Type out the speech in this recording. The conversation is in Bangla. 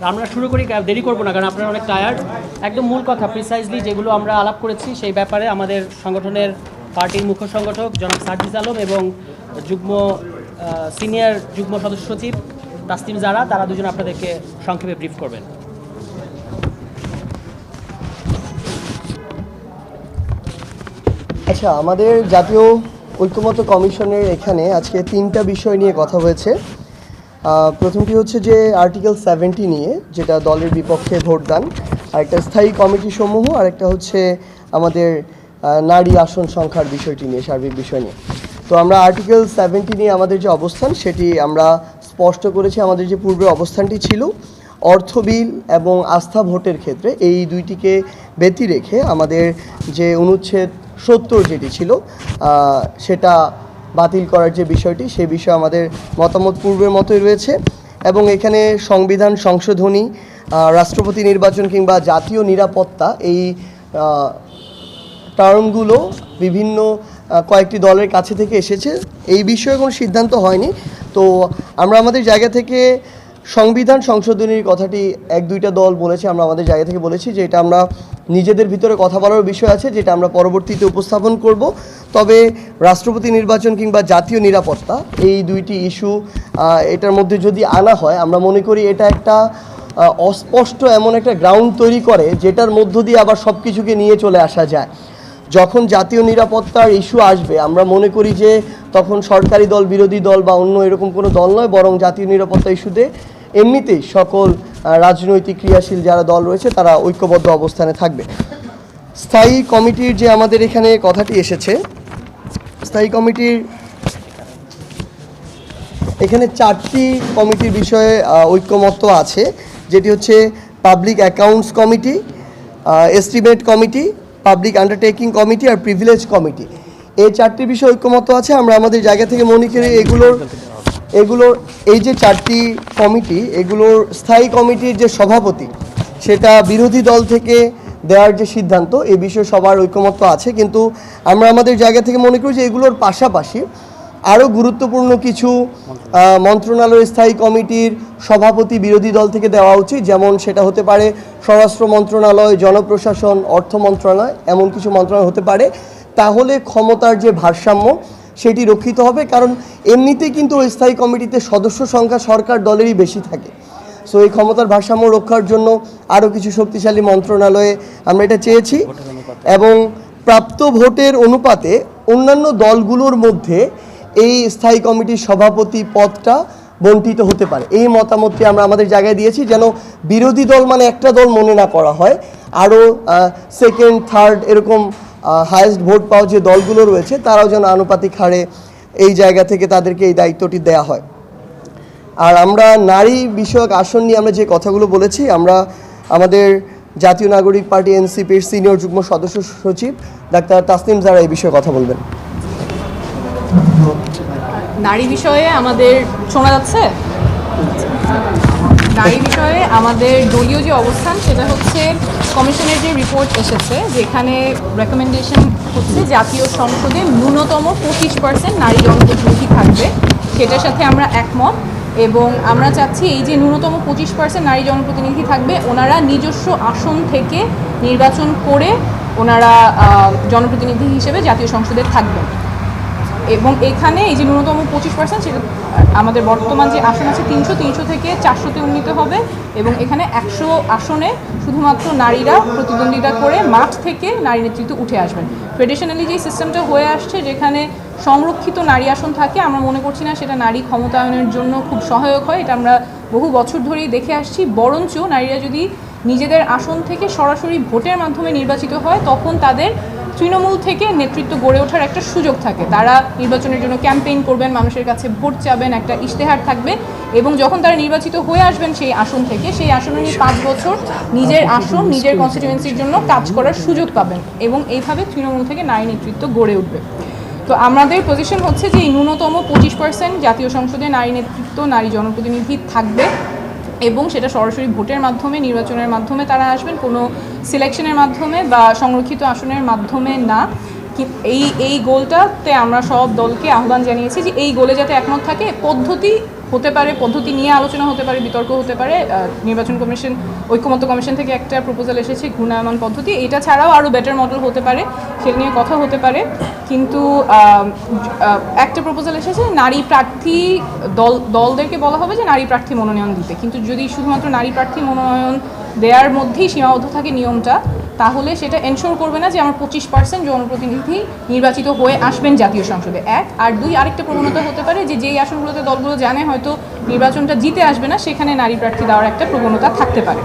আমরা শুরু করি, দেরি করবো না কারণ আপনারা অনেক টায়ার্ড। একদম মূল কথা প্রিসাইজলি যেগুলো আমরা আলাপ করেছি সেই ব্যাপারে আমাদের সংগঠনের পার্টির মুখ্য সংগঠক জনাব সার্জিস আলম এবং সিনিয়র যুগ্ম সদস্য সচিব তাসনিম জারা, তারা দুজন আপনাদেরকে সংক্ষেপে ব্রিফ করবেন। আচ্ছা, আমাদের জাতীয় ঐক্যমত্য কমিশনের এখানে আজকে 3টা বিষয় নিয়ে কথা হয়েছে। প্রথমটি হচ্ছে যে আর্টিকেল 70 নিয়ে, যেটা দলের বিপক্ষে ভোটদান, আরেকটা স্থায়ী কমিটি সমূহ, আরেকটা হচ্ছে আমাদের নারী আসন সংখ্যার বিষয়টি নিয়ে, সার্বিক বিষয় নিয়ে। তো আমরা আর্টিকেল 70 নিয়ে আমাদের যে অবস্থান সেটি আমরা স্পষ্ট করেছি। আমাদের যে পূর্বের অবস্থানটি ছিল অর্থ বিল এবং আস্থা ভোটের ক্ষেত্রে এই দুইটিকে ব্যতি রেখে আমাদের যে অনুচ্ছেদ 70 যেটি ছিল সেটা বাতিল করার যে বিষয়টি, সে বিষয়ে আমাদের মতামত পূর্বের মতোই রয়েছে। এবং এখানে সংবিধান সংশোধনী, রাষ্ট্রপতি নির্বাচন কিংবা জাতীয় নিরাপত্তা, এই টার্মগুলো বিভিন্ন কয়েকটি দলের কাছে থেকে এসেছে। এই বিষয়ে কোনো সিদ্ধান্ত হয়নি। তো আমরা আমাদের জায়গা থেকে সংবিধান সংশোধনীর কথাটি 1-2টা দল বলেছে, আমরা আমাদের জায়গা থেকে বলেছি যে এটা আমরা নিজেদের ভিতরে কথা বলার বিষয় আছে, যেটা আমরা পরবর্তীতে উপস্থাপন করব। তবে রাষ্ট্রপতি নির্বাচন কিংবা জাতীয় নিরাপত্তা, এই দুইটি ইস্যু এটার মধ্যে যদি আনা হয়, আমরা মনে করি এটা একটা অস্পষ্ট এমন একটা গ্রাউন্ড তৈরি করে যেটার মধ্য দিয়ে আবার সব কিছুকে নিয়ে চলে আসা যায়। যখন জাতীয় নিরাপত্তার ইস্যু আসবে, আমরা মনে করি যে তখন সরকারি দল, বিরোধী দল বা অন্য এরকম কোনো দল নয়, বরং জাতীয় নিরাপত্তা ইস্যুতে এমনিতেই সকল রাজনৈতিক ক্রিয়াশীল যারা দল রয়েছে তারা ঐক্যবদ্ধ অবস্থানে থাকবে। স্থায়ী কমিটির যে আমাদের এখানে কথাটি এসেছে, স্থায়ী কমিটির এখানে 4টি কমিটির বিষয়ে ঐক্যমত্য আছে, যেটি হচ্ছে public accounts committee, estimate committee, public undertaking committee আর প্রিভিলেজ কমিটি। এই 4টি বিষয়ে ঐক্যমত্য আছে। আমরা আমাদের জায়গা থেকে মনে করি এগুলোর এই যে 4টি কমিটি, এগুলোর স্থায়ী কমিটির যে সভাপতি, সেটা বিরোধী দল থেকে দেওয়ার যে সিদ্ধান্ত, এ বিষয়ে সবার ঐক্যমত্য আছে। কিন্তু আমরা আমাদের জায়গা থেকে মনে করি যে এগুলোর পাশাপাশি আরও গুরুত্বপূর্ণ কিছু মন্ত্রণালয়ের স্থায়ী কমিটির সভাপতি বিরোধী দল থেকে দেওয়া উচিত। যেমন সেটা হতে পারে স্বরাষ্ট্র মন্ত্রণালয়, জনপ্রশাসন, অর্থ মন্ত্রণালয়, এমন কিছু মন্ত্রণালয় হতে পারে। তাহলে ক্ষমতার যে ভারসাম্য সেটি রক্ষিত হবে। কারণ এমনিতেই কিন্তু ওই স্থায়ী কমিটিতে সদস্য সংখ্যা সরকার দলেরই বেশি থাকে। সো এই ক্ষমতার ভারসাম্য রক্ষার জন্য আরও কিছু শক্তিশালী মন্ত্রণালয়ে আমরা এটা চেয়েছি। এবং প্রাপ্ত ভোটের অনুপাতে অন্যান্য দলগুলোর মধ্যে এই স্থায়ী কমিটির সভাপতি পদটা বণ্টিত হতে পারে, এই মতামতটি আমরা আমাদের জায়গায় দিয়েছি, যেন বিরোধী দল মানে একটা দল মনে না করা হয়। আরও সেকেন্ড, থার্ড এরকম হায়েস্ট ভোট পাওয়া যে দলগুলো রয়েছে তারাও যেন আনুপাতিক হারে এই জায়গা থেকে তাদেরকে এই দায়িত্বটি দেয়া হয়। আর আমরা নারী বিষয়ক আসন নিয়ে আমরা যে কথাগুলো বলেছি, আমরা আমাদের জাতীয় নাগরিক পার্টি এনসিপির সিনিয়র যুগ্ম সদস্য সচিব ডাক্তার তাসনিম জারা এই বিষয়ে কথা বলবেন। নারী বিষয়ে আমাদের শোনা যাচ্ছে। নারী বিষয়ে আমাদের দলীয় যে অবস্থান সেটা হচ্ছে, কমিশনের যে রিপোর্ট এসেছে যেখানে রেকমেন্ডেশন হচ্ছে জাতীয় সংসদে ন্যূনতম 25% নারী জনপ্রতিনিধি থাকবে, সেটার সাথে আমরা একমত। এবং আমরা চাচ্ছি এই যে ন্যূনতম 25% নারী জনপ্রতিনিধি থাকবে, ওনারা নিজস্ব আসন থেকে নির্বাচন করে ওনারা জনপ্রতিনিধি হিসেবে জাতীয় সংসদে থাকবেন। এবং এখানে এই যে ন্যূনতম 25%, সেটা আমাদের বর্তমান যে আসন আছে 300 থেকে 400-তে উন্নীত হবে। এবং এখানে 100 আসনে শুধুমাত্র নারীরা প্রতিদ্বন্দ্বিতা করে মাঠ থেকে নারী নেতৃত্ব উঠে আসবেন। ট্রেডিশনালি যে সিস্টেমটা হয়ে আসছে, যেখানে সংরক্ষিত নারী আসন থাকে, আমরা মনে করছি না সেটা নারী ক্ষমতায়নের জন্য খুব সহায়ক হয়। এটা আমরা বহু বছর ধরেই দেখে আসছি। বরঞ্চ নারীরা যদি নিজেদের আসন থেকে সরাসরি ভোটের মাধ্যমে নির্বাচিত হয়, তখন তাদের তৃণমূল থেকে নেতৃত্ব গড়ে ওঠার একটা সুযোগ থাকে। তারা নির্বাচনের জন্য ক্যাম্পেইন করবেন, মানুষের কাছে ভোট চাবেন, একটা ইশতেহার থাকবে। এবং যখন তারা নির্বাচিত হয়ে আসবেন সেই আসন থেকে, সেই আসনে 5 বছর নিজের আসন, নিজের কনস্টিটিউয়েন্সির জন্য কাজ করার সুযোগ পাবেন। এবং এইভাবে তৃণমূল থেকে নারী নেতৃত্ব গড়ে উঠবে। তো আমাদের পজিশন হচ্ছে যে এই ন্যূনতম 25% জাতীয় সংসদে নারী নেতৃত্ব, নারী জনপ্রতিনিধি থাকবে। এবং সেটা সরাসরি ভোটের মাধ্যমে, নির্বাচনের মাধ্যমে তারা আসবেন, কোনো সিলেকশনের মাধ্যমে বা সংরক্ষিত আসনের মাধ্যমে না। এই গোলটাতে আমরা সব দলকে আহ্বান জানিয়েছি যে এই গোলে যাতে একমত থাকে, পদ্ধতি হতে পারে, পদ্ধতি নিয়ে আলোচনা হতে পারে, বিতর্ক হতে পারে। নির্বাচন কমিশন, ঐক্যমত্য কমিশন থেকে একটা প্রপোজাল এসেছে ঘূর্ণায়মান পদ্ধতি, এটা ছাড়াও আরও বেটার মডেল হতে পারে, সেটা নিয়ে কথা হতে পারে। কিন্তু একটা প্রপোজাল এসেছে নারী প্রার্থী দলদেরকে বলা হবে যে নারী প্রার্থী মনোনয়ন দিতে, কিন্তু যদি শুধুমাত্র নারী প্রার্থী মনোনয়ন দেওয়ার মধ্যেই সীমাবদ্ধ থাকে নিয়মটা, তাহলে সেটা এনশোর করবে না যে আমার 25% জনপ্রতিনিধি নির্বাচিত হয়ে আসবেন জাতীয় সংসদে, এক। আর দুই, আরেকটা প্রবণতা হতে পারে যে যেই আসনগুলোতে দলগুলো জানে হয়তো নির্বাচনটা জিতে আসবে না, সেখানে নারী প্রার্থী দেওয়ার একটা প্রবণতা থাকতে পারে।